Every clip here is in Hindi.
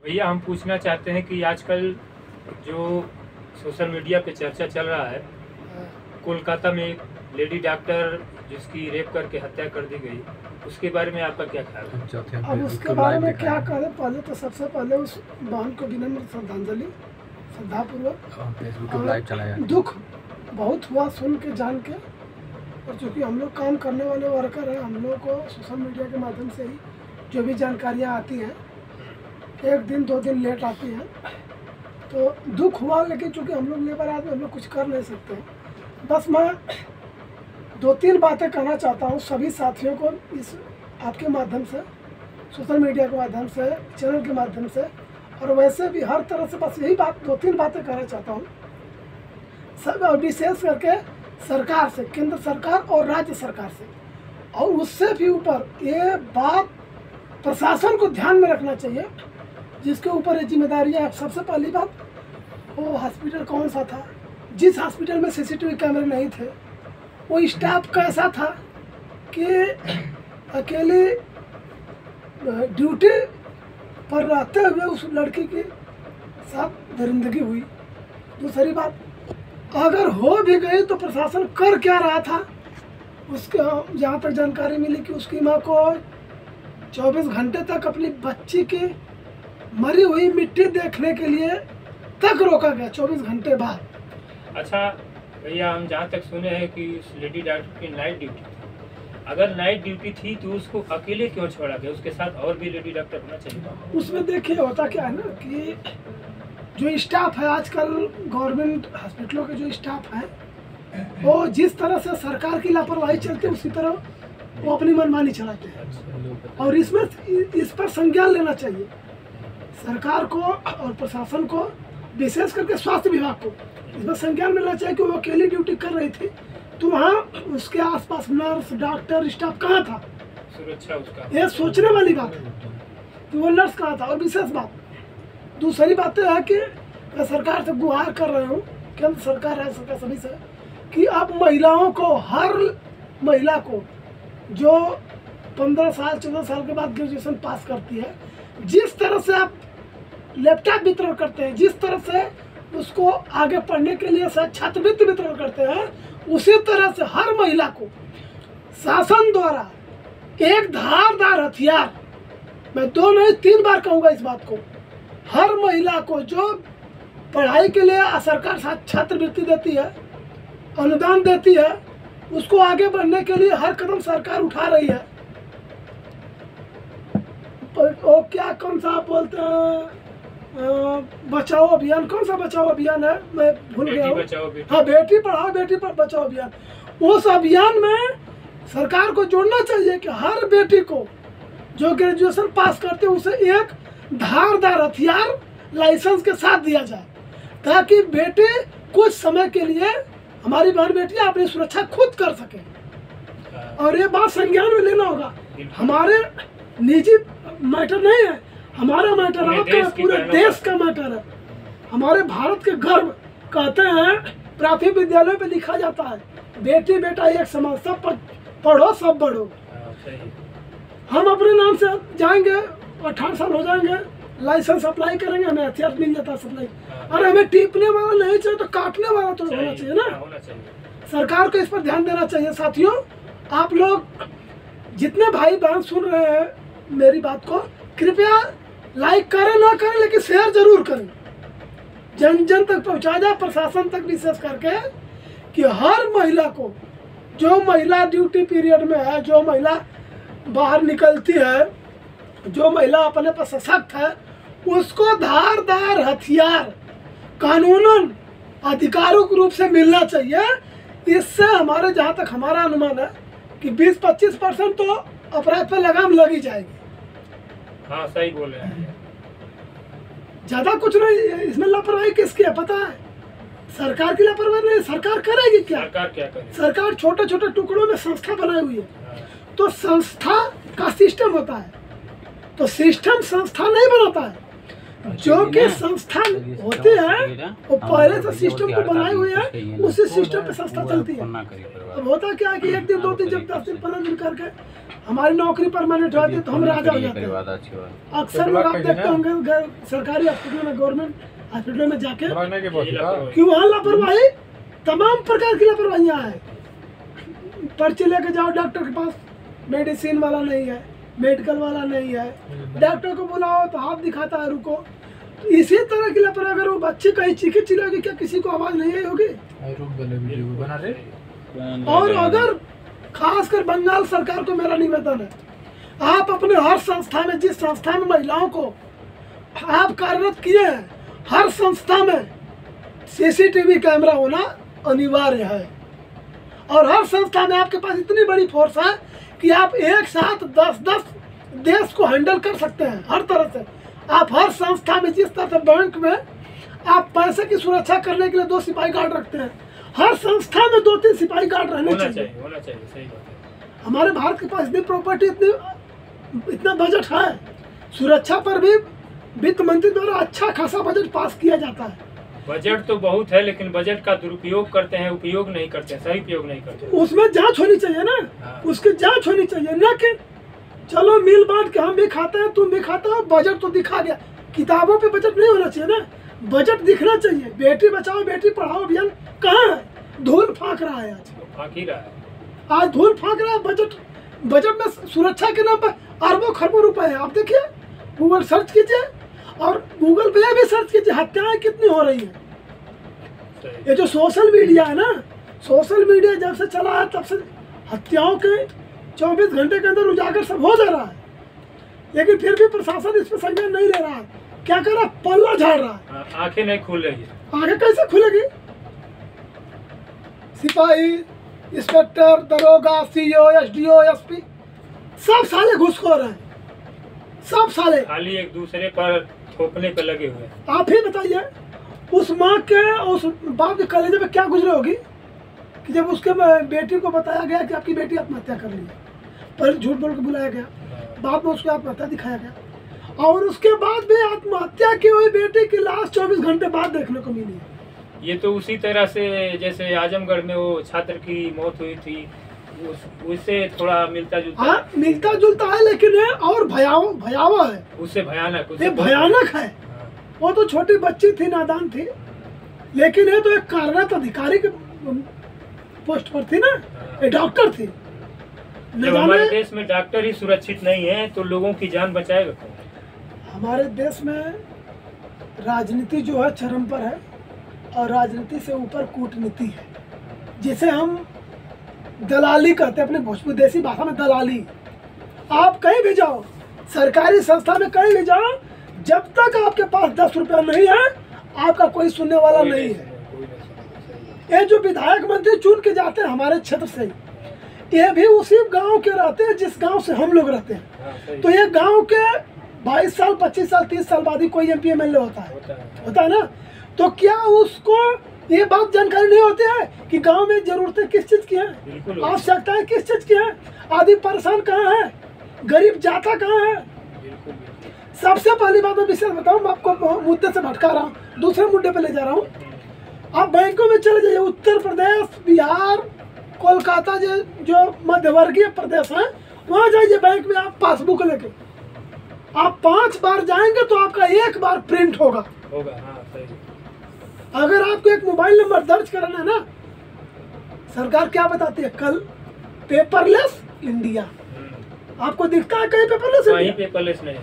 भैया हम पूछना चाहते हैं कि आजकल जो सोशल मीडिया पे चर्चा चल रहा है, कोलकाता में एक लेडी डॉक्टर जिसकी रेप करके हत्या कर दी गई, उसके बारे में आपका क्या ख्याल है? अब उसके बारे में क्या करें, पहले तो सबसे पहले उस बहन को विनम्र श्रद्धांजलि, श्रद्धापूर्वक। दुख बहुत हुआ सुन के, जान के, और चूँकि हम लोग काम करने वाले वर्कर हैं, हम लोग को सोशल मीडिया के माध्यम से ही जो भी जानकारियाँ आती हैं, एक दिन 2 दिन लेट आती हैं, तो दुख हुआ। लेकिन चूँकि हम लोग लेबर आदमी, हम लोग कुछ कर नहीं सकते। बस मैं 2-3 बातें कहना चाहता हूँ सभी साथियों को, इस आपके माध्यम से, सोशल मीडिया के माध्यम से, चैनल के माध्यम से, और वैसे भी हर तरह से बस यही बात 2-3 बातें कहना चाहता हूँ सब, और विशेष करके सरकार से, केंद्र सरकार और राज्य सरकार से, और उससे भी ऊपर ये बात प्रशासन को ध्यान में रखना चाहिए, जिसके ऊपर ये जिम्मेदारियाँ है। सबसे पहली बात, वो हॉस्पिटल कौन सा था, जिस हॉस्पिटल में सीसीटीवी कैमरे नहीं थे, वो स्टाफ कैसा था कि अकेले ड्यूटी पर रहते हुए उस लड़की के साथ दरिंदगी हुई। दूसरी बात, अगर हो भी गई तो प्रशासन कर क्या रहा था, उसके जहाँ तक जानकारी मिली कि उसकी माँ को 24 घंटे तक अपनी बच्ची की मरी हुई मिट्टी देखने के लिए तक रोका गया, 24 घंटे बाद। अच्छा भैया, हम जहाँ तक सुने हैं कि उस लेडी डॉक्टर की नाइट ड्यूटी थी। अगर नाइट ड्यूटी थी तो उसको अकेले क्यों छोड़ा गया? उसके साथ और भी लेडी डॉक्टर होना चाहिए। उसमें देखिए होता क्या है ना कि जो स्टाफ है आजकल गवर्नमेंट हॉस्पिटलों के जो स्टाफ है, वो जिस तरह से सरकार की लापरवाही चलती है उसी तरह वो अपनी मनमानी चलाते हैं। और इसमें इस पर संज्ञान लेना चाहिए सरकार को और प्रशासन को, विशेष करके स्वास्थ्य विभाग को इसमें संज्ञान मिलना चाहिए कि वो अकेली ड्यूटी कर रही थी, तो वहाँ उसके आसपास नर्स, डॉक्टर, स्टाफ कहाँ था, सुरक्षा उसका, ये सोचने वाली बात है कि वो नर्स कहाँ था। और विशेष बात, दूसरी बात है कि मैं सरकार से गुहार कर रहा हूँ, केंद्र सरकार, राज्य सरकार, सभी से, कि आप महिलाओं को, हर महिला को जो 15 साल 14 साल के बाद ग्रेजुएशन पास करती है, जिस तरह से आप लैपटॉप वितरण करते हैं, जिस तरह से उसको आगे पढ़ने के लिए छात्रवृत्ति वितरण करते हैं, उसी तरह से हर महिला को शासन द्वारा एक धारदार हथियार, मैं 2 नहीं 3 बार कहूँगा इस बात को, हर महिला को जो पढ़ाई के लिए सरकार छात्रवृत्ति देती है, अनुदान देती है, उसको आगे बढ़ने के लिए हर कदम सरकार उठा रही है। वो क्या, कौन सा बोलते हैं, बचाओ अभियान, कौन सा बचाओ अभियान है, मैं भूल गया हूँ। हाँ, बेटी पढ़ाओ बेटी बचाओ अभियान। उस अभियान में सरकार को जोड़ना चाहिए कि हर बेटी को जो ग्रेजुएशन पास करते हैं उसे एक धारदार हथियार लाइसेंस के साथ दिया जाए, ताकि बेटी कुछ समय के लिए, हमारी बहन बेटियां अपनी सुरक्षा खुद कर सके। और ये बात संज्ञान में लेना होगा, हमारे निजी मैटर नहीं है, हमारा मैटर आपका, पूरे देश का मैटर है। हमारे भारत के गर्व, कहते हैं प्राथमिक विद्यालय पे लिखा जाता है, बेटी बेटा एक समान, सब पढ़ो सब बढ़ो। हम अपने नाम से जाएंगे, 18 साल हो जाएंगे, लाइसेंस अप्लाई करेंगे, हमें हथियार मिल जाता है सप्लाई। और हमें टीपने वाला नहीं चाहिए तो काटने वाला तो होना चाहिए ना। सरकार को इस पर ध्यान देना चाहिए। साथियों, आप लोग जितने भाई बहन सुन रहे हैं मेरी बात को, कृपया लाइक करें ना करें, लेकिन शेयर जरूर करें, जन जन तक पहुंचा जाए, प्रशासन तक विशेष करके, कि हर महिला को, जो महिला ड्यूटी पीरियड में है, जो महिला बाहर निकलती है, जो महिला अपने पर सशक्त है, उसको धारदार हथियार कानूनन आधिकारिक रूप से मिलना चाहिए। इससे हमारे, जहाँ तक हमारा अनुमान है कि 20-25% तो अपराध पर लगाम लगी जाएगी। हाँ, सही बोल रहे हैं। ज्यादा कुछ नहीं, इसमें लापरवाही किसकी है पता है? सरकार की लापरवाही नहीं। सरकार करेगी क्या? सरकार क्या करेगी? सरकार छोटे छोटे टुकड़ों में संस्था बनाई हुई है। तो संस्था का सिस्टम होता है, तो सिस्टम संस्था नहीं बनाता है। जो कि संस्था होती है वो पहले से सिस्टम को बनाए हुए है, उसी सिस्टम पे संस्था चलती है। अब होता क्या है कि 1 दिन 2 दिन, जब 10 दिन 15 दिन करके हमारी नौकरी परमानेंट होती है तो हम राजा हो जाते हैं। अक्सर लोग आप देखते होंगे सरकारी हॉस्पिटल में, गवर्नमेंट हॉस्पिटल में जाके क्यों वहाँ लापरवाही, तमाम प्रकार की लापरवाहियाँ है। पर्ची लेके जाओ डॉक्टर के पास, मेडिसिन वाला नहीं है, मेडिकल वाला नहीं है, डॉक्टर को बुलाओ तो हाथ दिखाता है रुको। तो इसी तरह की लापरवाही, अगर वो बच्चे कहीं चीखे चिल्लाएगी क्या किसी को आवाज़ नहीं आई होगी? और अगर खासकर बंगाल सरकार को मेरा निवेदन है, आप अपने हर संस्था में, जिस संस्था में महिलाओं को आप कार्यरत किए हैं, हर संस्था में सीसीटीवी कैमरा होना अनिवार्य है। और हर संस्था में आपके पास इतनी बड़ी फोर्स है कि आप एक साथ 10-10 देश को हैंडल कर सकते हैं हर तरह से। आप हर संस्था में, जिस तरह से बैंक में आप पैसे की सुरक्षा करने के लिए 2 सिपाही गार्ड रखते हैं, हर संस्था में 2-3 सिपाही गार्ड रहने चाहिए। होना चाहिए, सही बात है। हमारे भारत के पास इतनी प्रॉपर्टी, इतना बजट है, सुरक्षा पर भी वित्त मंत्री द्वारा अच्छा खासा बजट पास किया जाता है। बजट तो बहुत है, लेकिन बजट का दुरुपयोग करते हैं, उपयोग नहीं करते, सही उपयोग नहीं करते। उसमें जांच होनी चाहिए ना। हाँ। उसकी जांच होनी चाहिए ना कि चलो मिल बांट के हम भी खाते हैं तुम भी खाते हो, बजट तो दिखा गया। किताबों पे बजट नहीं होना चाहिए ना, बजट दिखना चाहिए। बेटी बचाओ बेटी पढ़ाओ अभियान कहाँ है? धूल फाँक रहा है आज, फाँक ही रहा है आज धूल फाँक रहा है। बजट में सुरक्षा के नाम पर अरबों खरबों रुपए है। आप देखिए, गूगल सर्च कीजिए और गूगल पे भी सर्च कीजिए, हत्याएं कितनी हो रही है। ये जो सोशल मीडिया है ना, सोशल मीडिया जब से चला है तब से हत्याओं के 24 घंटे के अंदर उजागर सब हो जा रहा है, लेकिन फिर भी प्रशासन इस पर संज्ञान नहीं ले रहा है। क्या कर रहा है? पल्ला झाड़ रहा है। आंखें नहीं खुल रही है। आंखें कैसे खुलेगी? सिपाही, इंस्पेक्टर, दरोगा, सीओ, एसडीओ, एसपी सब साले घुसखोर हैं, सब साले खाली एक दूसरे पर थोपने पे लगे हुए। आप ही बताइए, उस माँ के, उस बाप के कलेजे में क्या गुजरे होगी कि जब उसके बेटी को बताया गया कि आपकी बेटी आत्महत्या कर ली है, पर झूठ बोल के बुलाया गया, बाद में उसको आत्महत्या दिखाया गया, और उसके बाद भी आत्महत्या की हुई बेटी की लाश 24 घंटे बाद देखने को मिली है। ये तो उसी तरह से जैसे आजमगढ़ में वो छात्र की मौत हुई थी, उससे थोड़ा मिलता जुलता। हाँ, मिलता जुलता है, लेकिन है और भयावह है, उससे भयानक, ये भयानक है। वो तो छोटी बच्ची थी, नादान थी, लेकिन ये तो एक कार्यरत अधिकारी के पोस्ट पर थी ना, ये डॉक्टर थी। जब हमारे देश में डॉक्टर ही सुरक्षित नहीं है तो लोगों की जान बचाएगा कौन? हमारे देश में राजनीति जो है चरम पर है, और राजनीति से ऊपर कूटनीति है, जिसे हम दलाली कहते हैं, अपने भोजपुरी देसी भाषा में दलाली। आप कहीं भी जाओ, सरकारी संस्था में कहीं भी जाओ, जब तक आपके पास 10 रुपया नहीं है, आपका कोई सुनने वाला नहीं है। ये जो विधायक मंत्री चुन के जाते हैं हमारे क्षेत्र से, ये भी उसी गांव के रहते हैं जिस गांव से हम लोग रहते हैं। तो ये गांव के 22 साल, 25 साल, 30 साल बाद ही कोई MP MLA होता है ना। तो क्या उसको ये बात जानकारी नहीं होती है कि गांव में जरूरतें किस चीज की हैं, आवश्यकताएं किस चीज की हैं, आदमी परेशान कहाँ है, गरीब जाता कहाँ है। सबसे पहली बात मैं विशेष बताऊँ, मैं आपको मुद्दे से भटका रहा हूँ, दूसरे मुद्दे पे ले जा रहा हूँ। आप बैंकों में चले जाइए, उत्तर प्रदेश, बिहार, कोलकाता जो मध्यवर्गीय प्रदेश है, वहाँ जाइए बैंक में, आप पासबुक लेके आप 5 बार जाएंगे तो आपका 1 बार प्रिंट होगा। हाँ, सही। अगर आपको एक मोबाइल नंबर दर्ज कराना है ना, सरकार क्या बताती है, कल पेपरलेस इंडिया। आपको दिखता है कहीं पेपरलेस इंडिया? पेपरलेस नहीं।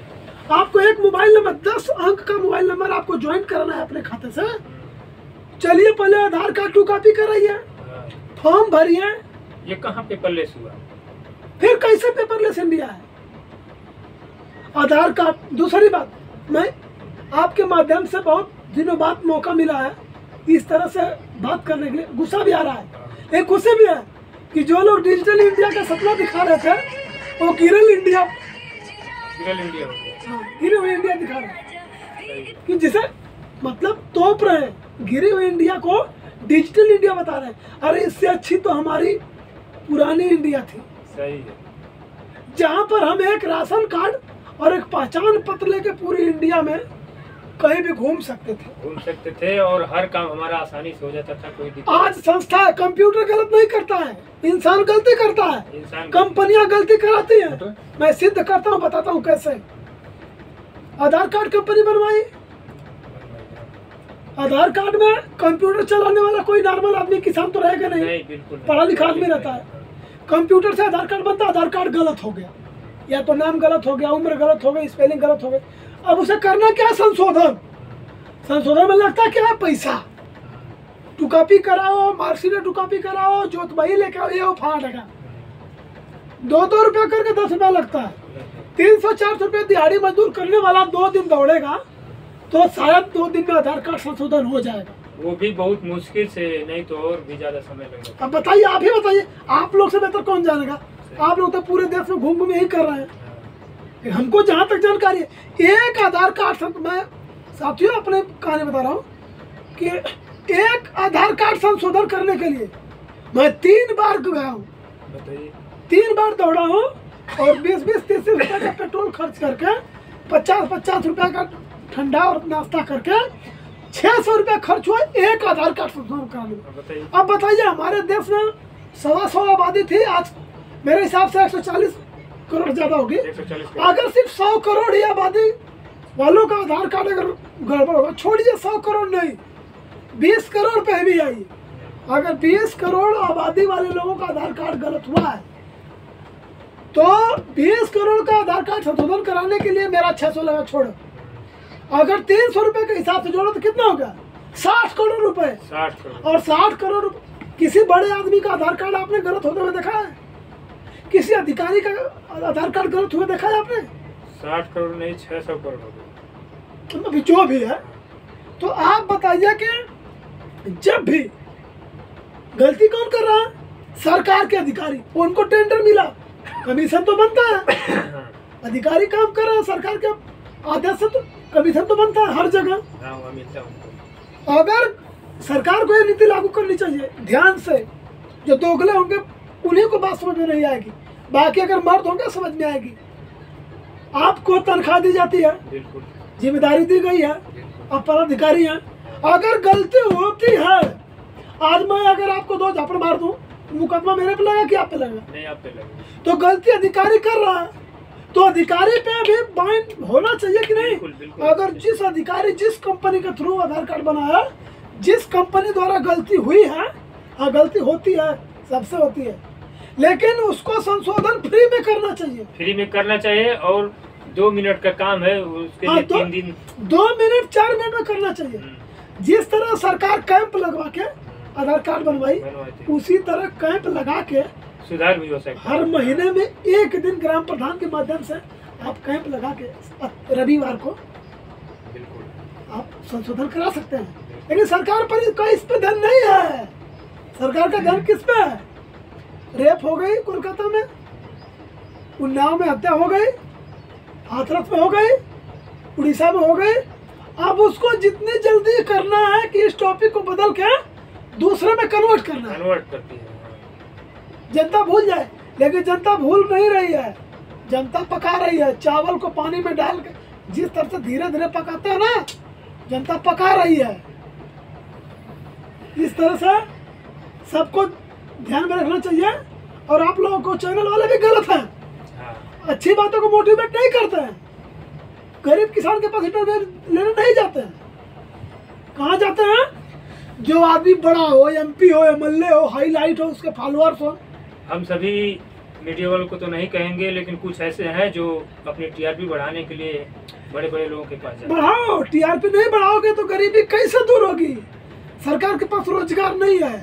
आपको एक मोबाइल नंबर, 10 अंक का मोबाइल नंबर आपको ज्वाइन कराना है अपने खाते से। चलिए पहले आधार कार्ड 2 कॉपी कराइए, फॉर्म भरिए। ये कहाँ पेपरलेस हुआ? फिर कैसे पेपरलेस इंडिया है? आधार कार्ड। दूसरी बात, मैं आपके माध्यम से बहुत दिनों बाद मौका मिला है इस तरह से बात करने के लिए, गुस्सा भी आ रहा है, एक खुशी भी है कि जो लोग डिजिटल इंडिया का सपना दिखा रहे थे, वो गिरल इंडिया दिखा रहे हैं, कि जिसे मतलब तोप रहे हैं, गिरे हुए इंडिया को डिजिटल इंडिया बता रहे हैं। अरे इससे अच्छी तो हमारी पुरानी इंडिया थी। सही है। जहाँ पर हम एक राशन कार्ड और एक पहचान पत्र लेके पूरी इंडिया में कहीं भी घूम सकते थे और हर काम हमारा आसानी से हो जाता था, कोई दिक्कत। आज संस्था कंप्यूटर गलत नहीं करता है, इंसान गलती करता है, कंपनियां गलती कराती हैं। मैं सिद्ध करता हूँ, बताता हूँ कैसे। आधार कार्ड कंपनी बनवाई, आधार कार्ड में कंप्यूटर चलाने वाला कोई नॉर्मल आदमी किसान तो रहेगा नहीं, पढ़ा लिखा आदमी रहता है। कंप्यूटर से आधार कार्ड बनता, आधार कार्ड गलत हो गया, या तो नाम गलत हो गया, उम्र गलत हो गई, स्पेलिंग गलत हो गई। अब उसे करना क्या है? संशोधन। संशोधन में लगता क्या है? पैसा। टू कॉपी कराओ, मार्कशीट टू कॉपी कराओ, जोत बही लेके आओ, ये वो फाड़ लगा। 2-2 रुपया करके 10 रुपया लगता है। 300-400 रुपये दिहाड़ी मजदूर करने वाला 2 दिन दौड़ेगा तो शायद 2 दिन में आधार कार्ड संशोधन हो जाएगा। वो भी बहुत मुश्किल से, नहीं तो और भी ज्यादा समय लगेगा। अब बताइए, आप ही बताइए, आप लोग से बेहतर कौन जानेगा? आप लोग तो पूरे देश में घूम घूम यही कर रहे हैं। हमको जहाँ तक जानकारी है, एक आधार कार्ड, मैं साथियों अपने कहानी बता रहा हूँ कि एक आधार कार्ड संशोधन करने के लिए मैं 3 बार गया हूँ, 3 बार दौड़ा हूँ और 20-30 रुपये का पेट्रोल खर्च करके 50-50 रुपये का ठंडा और नाश्ता करके 600 रुपये खर्च हुआ एक आधार कार्ड संशोधन कराने में। अब बताइए, हमारे देश में 100 आबादी थी, आज मेरे हिसाब से 140 करोड़ ज्यादा होगी। अगर सिर्फ 100 करोड़ ही आबादी वालों का आधार कार्ड अगर गड़बड़ होगा, छोड़िए 100 करोड़ नहीं, 20 करोड़ पे भी आई। अगर 20 करोड़ आबादी वाले लोगों का आधार कार्ड गलत हुआ है तो 20 करोड़ का आधार कार्ड संशोधन कराने के लिए मेरा 600 लगा, छोड़ो। अगर 300 रुपए के हिसाब से जोड़ो तो कितना होगा? 60 करोड़ रुपए। 60 करोड़। और 60 करोड़ किसी बड़े आदमी का आधार कार्ड आपने गलत होते हुए देखा है? किसी अधिकारी का आधार कार्ड गलत हुए देखा है आपने? 60 करोड़ नहीं, 600 करोड़ हो गए। अभी जो भी है, तो आप बताइए कि जब भी गलती कौन कर रहा है? सरकार के अधिकारी। उनको टेंडर मिला, कमीशन तो बनता है। अधिकारी काम कर रहे हैं, सरकार के आदेश से तो कमीशन तो बनता है हर जगह। अगर सरकार को ये नीति लागू करनी चाहिए ध्यान से, जो दोगले होंगे उन्हीं को बात समझ में नहीं आएगी, बाकी अगर मर्द होंगे समझ में आएगी। आपको तनख्वाह दी जाती है, जिम्मेदारी दी गई है, आप पदाधिकारी हैं। अगर गलती होती है, आज मैं अगर आपको 2 झापड़ मार दूं, मुकदमा मेरे पे लगा कि आप पे लगा? नहीं, आप पे लगा। तो गलती अधिकारी कर रहा है, तो अधिकारी पे भी बाइंड होना चाहिए कि नहीं? बिल्कुल। अगर जिस अधिकारी, जिस कंपनी के थ्रू आधार कार्ड बनाया, जिस कंपनी द्वारा गलती हुई है, हाँ गलती होती है, सबसे होती है, लेकिन उसको संशोधन फ्री में करना चाहिए। फ्री में करना चाहिए और 2 मिनट का काम है, उसके लिए 3 दिन, 2 मिनट 4 मिनट में करना चाहिए। जिस तरह सरकार कैंप लगवा के आधार कार्ड बनवाई, उसी तरह कैंप लगा के सुधार भी हो सकता है। हर महीने में 1 दिन ग्राम प्रधान के माध्यम से आप कैंप लगा के रविवार को आप संशोधन करा सकते हैं। लेकिन सरकार पर इस पे ध्यान नहीं है। सरकार का ध्यान किस पे है? रेप हो गई कोलकाता में, उन्नाव में हत्या हो गई, हाथरस में हो गई, उड़ीसा में हो गई। अब उसको जितनी जल्दी करना है कि इस टॉपिक को बदल के दूसरे में कन्वर्ट करना है। कन्वर्ट करती है जनता भूल जाए, लेकिन जनता भूल नहीं रही है, जनता पका रही है। चावल को पानी में डाल के जिस तरह से धीरे धीरे पकाते हैं ना, जनता पका रही है। इस तरह से सबको ध्यान में रखना चाहिए। और आप लोगों को चैनल वाले भी गलत हैं, अच्छी बातों को मोटिवेट नहीं करते हैं, गरीब किसान के पास इंटरव्यू लेने नहीं जाते हैं। कहाँ जाते हैं? जो आदमी बड़ा हो, MP हो, MLA हो, हाईलाइट हो, उसके फॉलोअर्स हो। हम सभी मीडिया वालों को तो नहीं कहेंगे, लेकिन कुछ ऐसे हैं जो अपनी TRP बढ़ाने के लिए बड़े बड़े लोगों के पास जाते हैं। बढ़ाओ, TRP नहीं बढ़ाओगे तो गरीबी कैसे दूर होगी? सरकार के पास रोजगार नहीं है,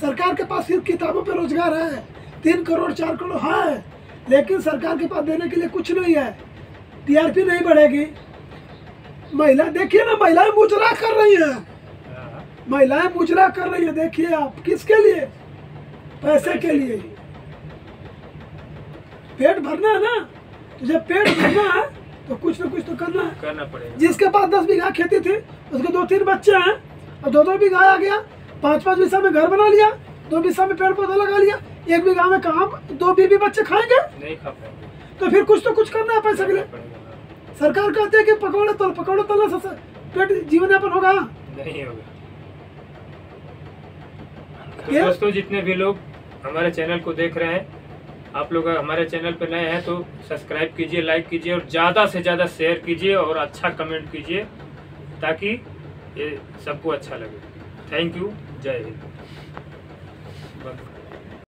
सरकार के पास सिर्फ किताबों पे रोजगार है, 3 करोड़ 4 करोड़ है, लेकिन सरकार के पास देने के लिए कुछ नहीं है। TRP नहीं बढ़ेगी। महिला देखिए ना, महिलाएं मुजरा कर रही है, महिलाएं मुजरा कर रही है। देखिए आप, किसके लिए? पैसे के लिए। पेट भरना है ना, तो जब पेट भरना है तो कुछ ना कुछ तो करना पड़ेगा। जिसके पास 10 बीघा खेती थी, उसके 2-3 बच्चे हैं, और 2-2 बीघा आ गया, 5-5 बीघा में घर बना लिया, 2 बीघा में पेड़ पौधा लगा लिया, 1 बीघा में कहाँ 2 बीबी बच्चे खाएंगे? नहीं खा पाएंगे। तो फिर कुछ तो कुछ करना है पैसे के लिए। सरकार कहती है कि पकौड़े तल, पकौड़े तलने से पेट जीवन यापन होगा? नहीं होगा। तो दोस्तों जितने भी लोग हमारे चैनल को देख रहे हैं, आप लोग हमारे चैनल पे नए हैं तो सब्सक्राइब कीजिए, लाइक कीजिए और ज़्यादा से ज़्यादा शेयर कीजिए और अच्छा कमेंट कीजिए ताकि ये सबको अच्छा लगे। Thank you. जय हिंद।